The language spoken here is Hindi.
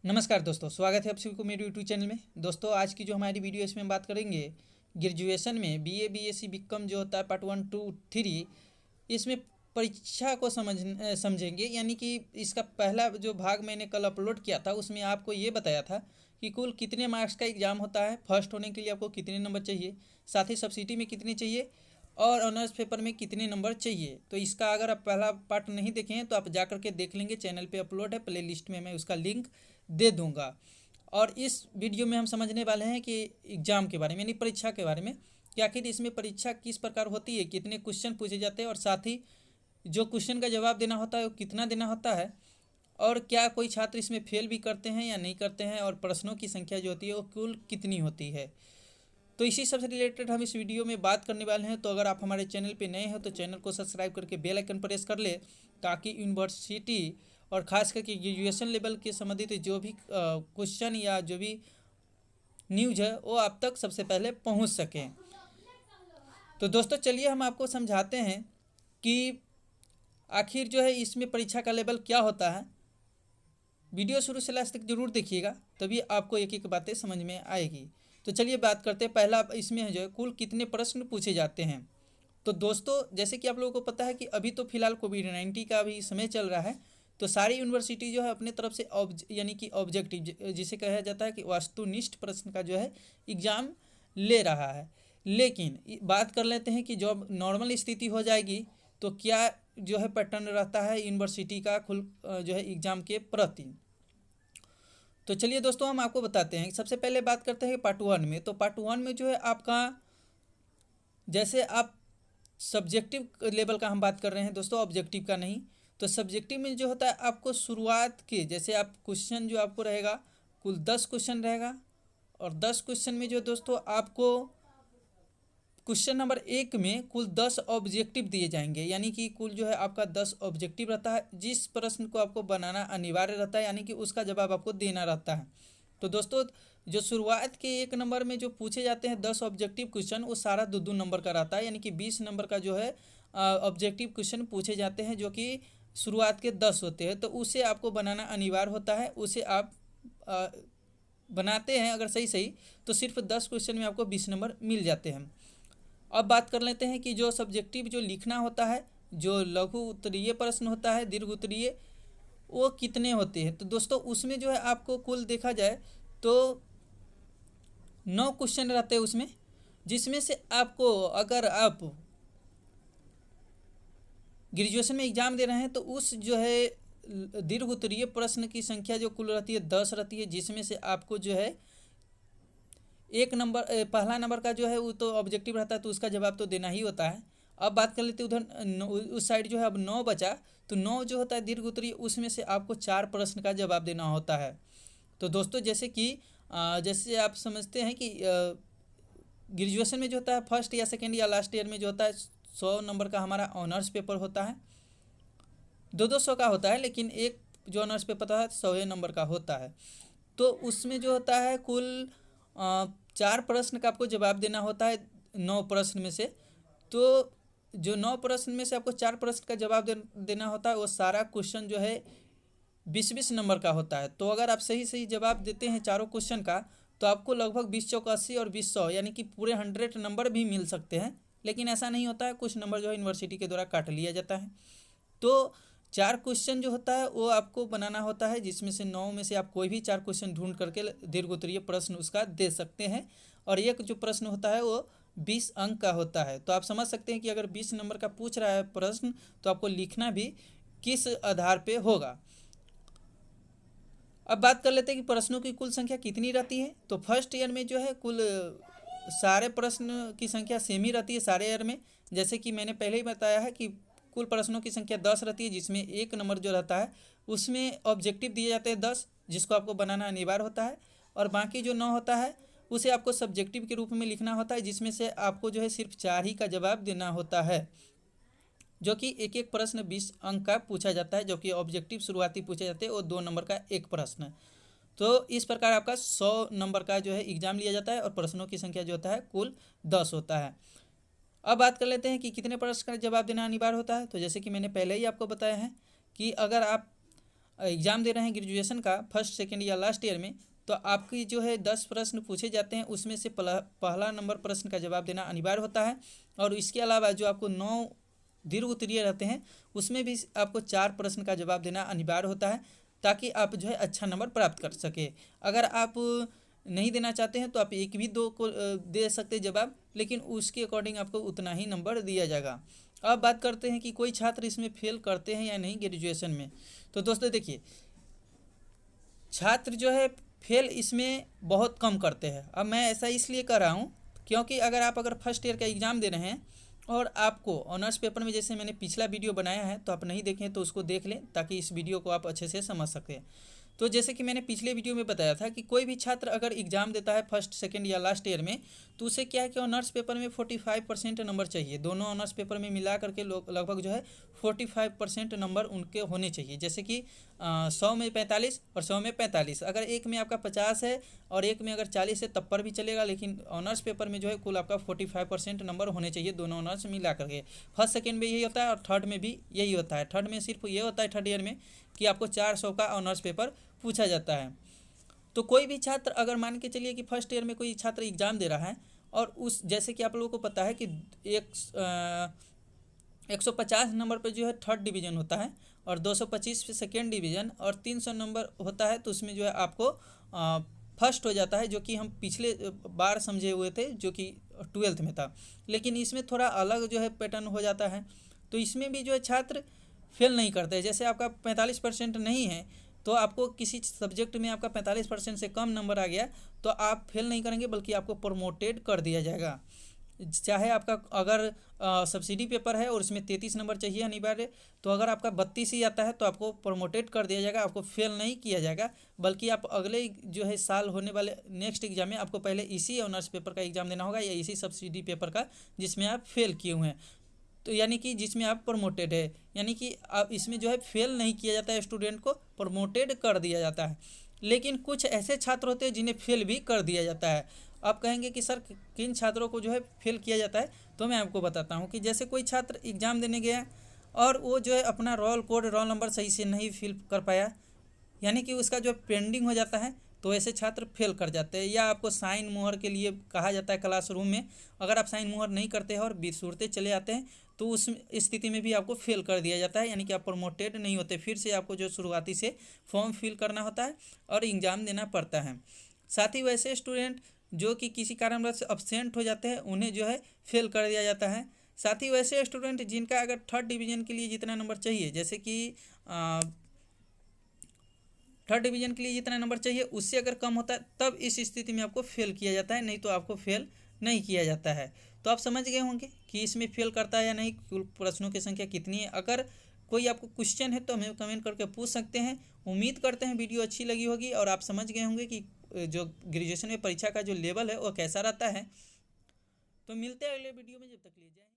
नमस्कार दोस्तों, स्वागत है आप सभी को मेरे यूट्यूब चैनल में। दोस्तों, आज की जो हमारी वीडियो है इसमें हम बात करेंगे ग्रेजुएशन में बीए, बीएससी, बीकॉम जो होता है पार्ट 1, 2, 3। इसमें परीक्षा को समझेंगे। यानी कि इसका पहला जो भाग मैंने कल अपलोड किया था उसमें आपको ये बताया था कि कुल कितने मार्क्स का एग्ज़ाम होता है, फर्स्ट होने के लिए आपको कितने नंबर चाहिए, साथ ही सब्सिडी में कितने चाहिए और ऑनर्स पेपर में कितने नंबर चाहिए। तो इसका अगर आप पहला पार्ट नहीं देखे हैं तो आप जा करके देख लेंगे, चैनल पे अपलोड है, प्ले लिस्ट में मैं उसका लिंक दे दूंगा। और इस वीडियो में हम समझने वाले हैं कि एग्ज़ाम के बारे में, यानी परीक्षा के बारे में, कि आखिर इसमें परीक्षा किस प्रकार होती है, कितने क्वेश्चन पूछे जाते हैं और साथ ही जो क्वेश्चन का जवाब देना होता है वो कितना देना होता है, और क्या कोई छात्र इसमें फेल भी करते हैं या नहीं करते हैं, और प्रश्नों की संख्या जो होती है वो कुल कितनी होती है। तो इसी सब से रिलेटेड हम इस वीडियो में बात करने वाले हैं। तो अगर आप हमारे चैनल पे नए हैं तो चैनल को सब्सक्राइब करके बेल आइकन प्रेस कर ले, ताकि यूनिवर्सिटी और ख़ास करके ग्रेजुएशन लेवल के संबंधित जो भी क्वेश्चन या जो भी न्यूज़ है वो आप तक सबसे पहले पहुंच सकें। तो दोस्तों, चलिए हम आपको समझाते हैं कि आखिर जो है इसमें परीक्षा का लेवल क्या होता है। वीडियो शुरू से लास्ट तक जरूर देखिएगा, तभी आपको एक एक बातें समझ में आएगी। तो चलिए बात करते हैं। पहला इसमें जो है कुल कितने प्रश्न पूछे जाते हैं। तो दोस्तों, जैसे कि आप लोगों को पता है कि अभी तो फिलहाल कोविड-19 का भी समय चल रहा है, तो सारी यूनिवर्सिटी जो है अपने तरफ से यानी कि ऑब्जेक्टिव जिसे कहा जाता है कि वस्तुनिष्ठ प्रश्न का जो है एग्ज़ाम ले रहा है। लेकिन बात कर लेते हैं कि जब नॉर्मल स्थिति हो जाएगी तो क्या जो है पैटर्न रहता है यूनिवर्सिटी का जो है एग्ज़ाम के प्रति। तो चलिए दोस्तों, हम आपको बताते हैं। सबसे पहले बात करते हैं पार्ट 1 में। तो पार्ट 1 में जो है आपका, जैसे आप सब्जेक्टिव लेवल का हम बात कर रहे हैं दोस्तों, ऑब्जेक्टिव का नहीं। तो सब्जेक्टिव में जो होता है आपको शुरुआत के, जैसे आप क्वेश्चन जो आपको रहेगा, कुल 10 क्वेश्चन रहेगा। और 10 क्वेश्चन में जो दोस्तों आपको क्वेश्चन नंबर 1 में कुल 10 ऑब्जेक्टिव दिए जाएंगे। यानी कि कुल जो है आपका 10 ऑब्जेक्टिव रहता है, जिस प्रश्न को आपको बनाना अनिवार्य रहता है, यानी कि उसका जवाब आपको देना रहता है। तो दोस्तों, जो शुरुआत के 1 नंबर में जो पूछे जाते हैं 10 ऑब्जेक्टिव क्वेश्चन, वो सारा 2-2 नंबर का रहता है। यानी कि 20 नंबर का जो है ऑब्जेक्टिव क्वेश्चन पूछे जाते हैं, जो कि शुरुआत के 10 होते हैं। तो उसे आपको बनाना अनिवार्य होता है। उसे आप आ, बनाते हैं अगर सही सही, तो सिर्फ 10 क्वेश्चन में आपको 20 नंबर मिल जाते हैं। अब बात कर लेते हैं कि जो सब्जेक्टिव जो लिखना होता है, जो लघु उत्तरीय प्रश्न होता है, दीर्घ उत्तरीय, वो कितने होते हैं। तो दोस्तों, उसमें जो है आपको कुल देखा जाए तो 9 क्वेश्चन रहते हैं उसमें, जिसमें से आपको, अगर आप ग्रेजुएशन में एग्ज़ाम दे रहे हैं तो उस जो है दीर्घ उत्तरीय प्रश्न की संख्या जो कुल रहती है 10 रहती है, जिसमें से आपको जो है 1 नंबर, पहला नंबर का जो है वो तो ऑब्जेक्टिव रहता है, तो उसका जवाब तो देना ही होता है। अब बात कर लेते हैं उधर उस साइड जो है, अब 9 बचा। तो 9 जो होता है दीर्घ उत्तरीय, उसमें से आपको 4 प्रश्न का जवाब देना होता है। तो दोस्तों, जैसे कि जैसे आप समझते हैं कि ग्रेजुएशन में जो होता है फर्स्ट या सेकेंड या लास्ट ईयर में जो होता है 100 नंबर का हमारा ऑनर्स पेपर होता है। 2-2 सौ का होता है, लेकिन एक जो ऑनर्स पेपर होता है 100 नंबर का होता है। तो उसमें जो होता है कुल 4 प्रश्न का आपको जवाब देना होता है 9 प्रश्न में से। तो जो 9 प्रश्न में से आपको 4 प्रश्न का जवाब देना होता है, वो सारा क्वेश्चन जो है 20-20 नंबर का होता है। तो अगर आप सही सही जवाब देते हैं चारों क्वेश्चन का, तो आपको लगभग 20 चौक 80 और 20 100 यानी कि पूरे 100 नंबर भी मिल सकते हैं। लेकिन ऐसा नहीं होता है, कुछ नंबर जो है यूनिवर्सिटी के द्वारा काट लिया जाता है। तो 4 क्वेश्चन जो होता है वो आपको बनाना होता है, जिसमें से 9 में से आप कोई भी 4 क्वेश्चन ढूंढ करके दीर्घ उत्तरीय प्रश्न उसका दे सकते हैं। और एक जो प्रश्न होता है वो 20 अंक का होता है। तो आप समझ सकते हैं कि अगर 20 नंबर का पूछ रहा है प्रश्न, तो आपको लिखना भी किस आधार पे होगा। अब बात कर लेते हैं कि प्रश्नों की कुल संख्या कितनी रहती है। तो फर्स्ट ईयर में जो है कुल सारे प्रश्न की संख्या सेम ही रहती है सारे ईयर में। जैसे कि मैंने पहले ही बताया है कि कुल प्रश्नों की संख्या 10 रहती है, जिसमें 1 नंबर जो रहता है उसमें ऑब्जेक्टिव दिए जाते हैं 10, जिसको आपको बनाना अनिवार्य होता है। और बाकी जो 9 होता है उसे आपको सब्जेक्टिव के रूप में लिखना होता है, जिसमें से आपको जो है सिर्फ 4 ही का जवाब देना होता है। जो कि एक एक प्रश्न 20 अंक का पूछा जाता है, जो कि ऑब्जेक्टिव शुरुआती पूछे जाते हैं, और 2 नंबर का एक प्रश्न। तो इस प्रकार आपका 100 नंबर का जो है एग्ज़ाम लिया जाता है, और प्रश्नों की संख्या जो होता है कुल 10 होता है। अब बात कर लेते हैं कि कितने प्रश्न का जवाब देना अनिवार्य होता है। तो जैसे कि मैंने पहले ही आपको बताया है कि अगर आप एग्ज़ाम दे रहे हैं ग्रेजुएशन का फर्स्ट सेकेंड या लास्ट ईयर में, तो आपकी जो है 10 प्रश्न पूछे जाते हैं, उसमें से पहला नंबर प्रश्न का जवाब देना अनिवार्य होता है। और इसके अलावा जो आपको 9 दीर्घ उत्तरीय रहते हैं उसमें भी आपको 4 प्रश्न का जवाब देना अनिवार्य होता है, ताकि आप जो है अच्छा नंबर प्राप्त कर सके। अगर आप नहीं देना चाहते हैं तो आप एक भी दो को दे सकते हैं जवाब, लेकिन उसके अकॉर्डिंग आपको उतना ही नंबर दिया जाएगा। अब बात करते हैं कि कोई छात्र इसमें फेल करते हैं या नहीं ग्रेजुएशन में। तो दोस्तों देखिए, छात्र जो है फेल इसमें बहुत कम करते हैं। अब मैं ऐसा इसलिए कर रहा हूँ क्योंकि अगर फर्स्ट ईयर का एग्ज़ाम दे रहे हैं और आपको ऑनर्स पेपर में, जैसे मैंने पिछला वीडियो बनाया है, तो आप नहीं देखें तो उसको देख लें ताकि इस वीडियो को आप अच्छे से समझ सकें। तो जैसे कि मैंने पिछले वीडियो में बताया था कि कोई भी छात्र अगर एग्ज़ाम देता है फर्स्ट सेकंड या लास्ट ईयर में, तो उसे क्या है कि ऑनर्स पेपर में 45% नंबर चाहिए। दोनों ऑनर्स पेपर में मिला करके लगभग जो है 45% नंबर उनके होने चाहिए। जैसे कि 100 में 45 और 100 में 45, अगर एक में आपका 50 है और एक में अगर 40 है तब पर भी चलेगा, लेकिन ऑनर्स पेपर में जो है कुल आपका 45% नंबर होने चाहिए दोनों ऑनर्स मिला करके। फर्स्ट सेकेंड में यही होता है और थर्ड में भी यही होता है। थर्ड में सिर्फ ये होता है थर्ड ईयर में कि आपको 400 का ऑनर्स पेपर पूछा जाता है। तो कोई भी छात्र, अगर मान के चलिए कि फर्स्ट ईयर में कोई छात्र एग्ज़ाम दे रहा है और उस, जैसे कि आप लोगों को पता है कि 150 नंबर पर जो है थर्ड डिवीज़न होता है और 225 पे सेकेंड डिवीज़न और 300 नंबर होता है, तो उसमें जो है आपको फर्स्ट हो जाता है, जो कि हम पिछले बार समझे हुए थे, जो कि 12th में था। लेकिन इसमें थोड़ा अलग जो है पैटर्न हो जाता है। तो इसमें भी जो है छात्र फेल नहीं करते। जैसे आपका 45% नहीं है तो आपको किसी सब्जेक्ट में आपका 45% से कम नंबर आ गया तो आप फेल नहीं करेंगे, बल्कि आपको प्रमोटेड कर दिया जाएगा। चाहे आपका अगर सब्सिडी पेपर है और उसमें 33 नंबर चाहिए अनिवार्य, तो अगर आपका 32 ही आता है तो आपको प्रमोटेड कर दिया जाएगा, आपको फेल नहीं किया जाएगा। बल्कि आप अगले जो है साल होने वाले नेक्स्ट एग्जाम में आपको पहले इसी ऑनर्स पेपर का एग्ज़ाम देना होगा या इसी सब्सिडी पेपर का जिसमें आप फेल किए हुए हैं, तो यानी कि जिसमें आप प्रमोटेड है, यानी कि आप इसमें जो है फेल नहीं किया जाता है, स्टूडेंट को प्रमोटेड कर दिया जाता है। लेकिन कुछ ऐसे छात्र होते हैं जिन्हें फेल भी कर दिया जाता है। आप कहेंगे कि सर किन छात्रों को जो है फेल किया जाता है, तो मैं आपको बताता हूँ कि जैसे कोई छात्र एग्ज़ाम देने गया और वो जो है अपना रोल कोड रोल नंबर सही से नहीं फिल कर पाया, यानी कि उसका जो पेंडिंग हो जाता है, तो ऐसे छात्र फेल कर जाते हैं। या आपको साइन मोहर के लिए कहा जाता है क्लासरूम में, अगर आप साइन मोहर नहीं करते हैं और बिसुरते चले आते हैं तो उस स्थिति में भी आपको फेल कर दिया जाता है, यानी कि आप प्रमोटेड नहीं होते। फिर से आपको जो शुरुआती से फॉर्म फिल करना होता है और एग्ज़ाम देना पड़ता है। साथ ही वैसे स्टूडेंट जो कि किसी कारणवश अब्सेंट हो जाते हैं उन्हें जो है फेल कर दिया जाता है। साथ ही वैसे स्टूडेंट जिनका अगर थर्ड डिवीज़न के लिए जितना नंबर चाहिए, जैसे कि थर्ड डिवीज़न के लिए जितना नंबर चाहिए उससे अगर कम होता है, तब इस स्थिति में आपको फेल किया जाता है, नहीं तो आपको फेल नहीं किया जाता है। तो आप समझ गए होंगे कि इसमें फेल करता है या नहीं, कुल प्रश्नों की संख्या कितनी है। अगर कोई आपको क्वेश्चन है तो हमें कमेंट करके पूछ सकते हैं। उम्मीद करते हैं वीडियो अच्छी लगी होगी और आप समझ गए होंगे कि जो ग्रेजुएशन में परीक्षा का जो लेवल है वो कैसा रहता है। तो मिलते हैं अगले वीडियो में, जब तक ले जाए।